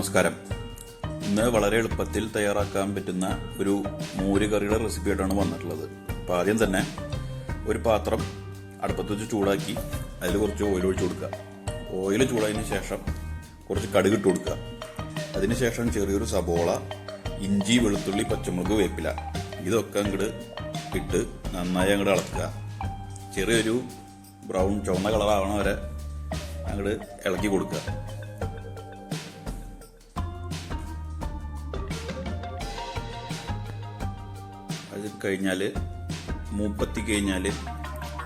നമസ്കാരം. ഇന്ന് വളരെ എളുപ്പത്തിൽ തയ്യാറാക്കാൻ പറ്റുന്ന ഒരു മോര് കറിയുടെ റെസിപ്പിയായിട്ടാണ് വന്നിട്ടുള്ളത്. അപ്പോൾ ആദ്യം തന്നെ ഒരു പാത്രം അടുപ്പത്ത് വെച്ച് ചൂടാക്കി അതിൽ കുറച്ച് ഓയിൽ ഒഴിച്ചു കൊടുക്കുക. ഓയിൽ ചൂടായതിന് ശേഷം കുറച്ച് കടുക് ഇട്ട് കൊടുക്കുക. അതിനുശേഷം ചെറിയൊരു സബോള, ഇഞ്ചി, വെളുത്തുള്ളി, പച്ചമുളക്, വേപ്പില ഇതൊക്കെ അങ്ങോട്ട് ഇട്ട് നന്നായി അങ്ങോട്ട് ഇളക്കുക. ചെറിയൊരു ബ്രൗൺ ചുവന്ന കളറാവണ വരെ അങ്ങോട്ട് ഇളക്കി കൊടുക്കുക. അത് കഴിഞ്ഞാൽ മൂപ്പത്തി കഴിഞ്ഞാൽ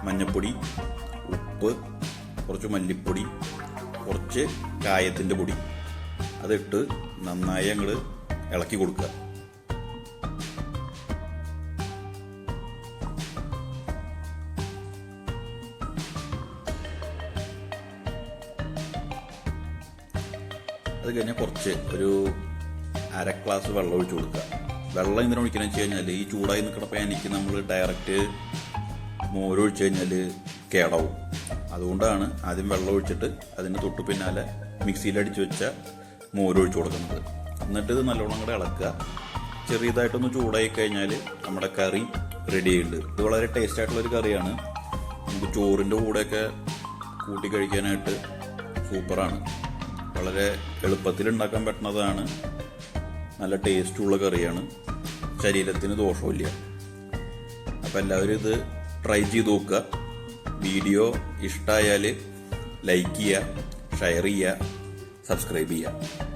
മഞ്ഞൾപ്പൊടി, ഉപ്പ്, കുറച്ച് മല്ലിപ്പൊടി, കുറച്ച് കായത്തിൻ്റെ പൊടി അതിട്ട് നന്നായി അങ്ങോട്ട് ഇളക്കി കൊടുക്കുക. അത് കഴിഞ്ഞാൽ കുറച്ച് ഒരു അര ഗ്ലാസ് വെള്ളം ഒഴിച്ചു കൊടുക്കുക. വെള്ളം എന്തിനാ ഒഴിക്കണമെന്ന് വെച്ച് കഴിഞ്ഞാൽ ഈ ചൂടായി നിൽക്കുന്ന പാനിക്ക് നമ്മൾ ഡയറക്റ്റ് മോരൊഴിച്ച് കഴിഞ്ഞാൽ കേടാവും. അതുകൊണ്ടാണ് ആദ്യം വെള്ളം ഒഴിച്ചിട്ട് അതിന് തൊട്ട് പിന്നാലെ മിക്സിയിലടിച്ച് വെച്ച മോരൊഴിച്ച് കൊടുക്കുന്നത്. എന്നിട്ട് ഇത് നല്ലോണം കൂടെ ഇളക്കുക. ചെറിയതായിട്ടൊന്ന് ചൂടായി കഴിഞ്ഞാൽ നമ്മുടെ കറി റെഡി ആയിട്ടുണ്ട്. ഇത് വളരെ ടേസ്റ്റ് ആയിട്ടുള്ളൊരു കറിയാണ്. നമുക്ക് ചോറിൻ്റെ കൂടെയൊക്കെ കൂട്ടി കഴിക്കാനായിട്ട് സൂപ്പറാണ്. വളരെ എളുപ്പത്തിൽ ഉണ്ടാക്കാൻ പറ്റുന്നതാണ്. നല്ല ടേസ്റ്റുള്ള കറിയാണ്. ശരീരത്തിന് ദോഷമില്ല. അപ്പോൾ എല്ലാവരും ഇത് ട്രൈ ചെയ്ത് നോക്കുക. വീഡിയോ ഇഷ്ടമായാൽ ലൈക്ക് ചെയ്യുക, ഷെയർ ചെയ്യുക, സബ്സ്ക്രൈബ് ചെയ്യുക.